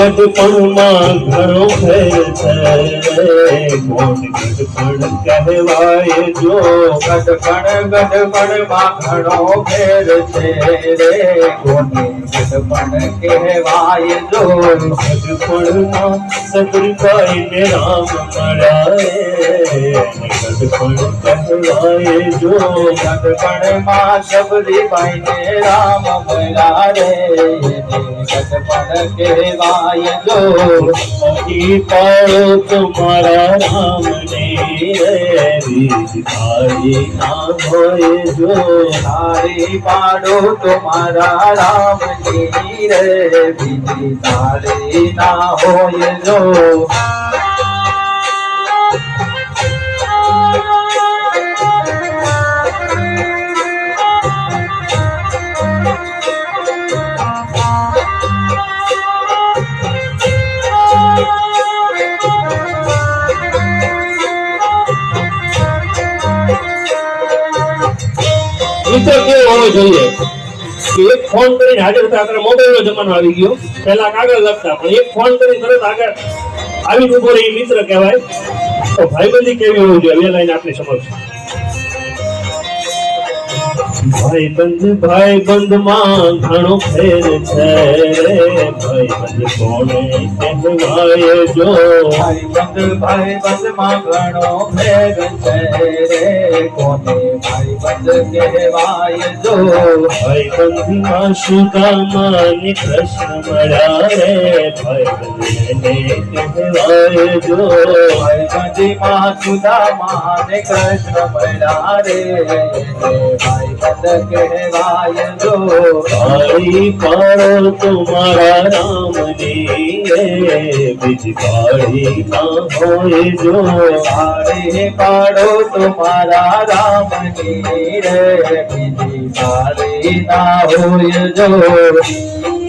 ગઢપણમાં ઘણો ફેર છે કોણ ગઢપણ કહેવાય જો ગઢપણમાં ઘણો ફેર છે રે કોને ગઢપણ કહેવાય જો ગઢપણમાં સબરીબાઈ ને રામ મળ્યા રે ગઢપણ કહેવાય જો ગઢપણમાં સબરીબાઈ ને રામ મળ્યા રે ગઢપણ કહેવાય જો પાડો તમારા રામને બીજ તારી ના હોય જો તારી પાડો તમારા રામની રે બીજી તારી ના હોય જો મિત્ર કેવો હોવો જોઈએ કે એક ફોન કરીને હાજર થતા અત્યારે મોબાઈલ નો જમાનો આવી ગયો પહેલા કાગળ લખતા પણ એક ફોન કરીને તરત આગળ આવી ઉભો રહી મિત્ર કહેવાય તો ભાઈબંધી કેવી હોવી જોઈએ એ લાઈન આપની સમક્ષ ભાઈબંધ માં ઘણો ફેર છે ભાઈબંધ કોને કહેવાય જો ભાઈબંધ માં ઘણો ફેર છે રે કોને ભાઈબંધ કહેવાય જો ભાઈબંધી માં સુદામા ને કૃષ્ણ મળ્યા રે ભાઈબંધ કહેવાય જો ભાઈબંધી માં સુદામા ને કૃષ્ણ મળ્યા રે ભાઈબંધ કહેવાય જો તારી પાડો તમારા રામની બીજ તારી ના હોય જો તારી પાડો તમારા રામની રે બીજી તારી ના હોય જો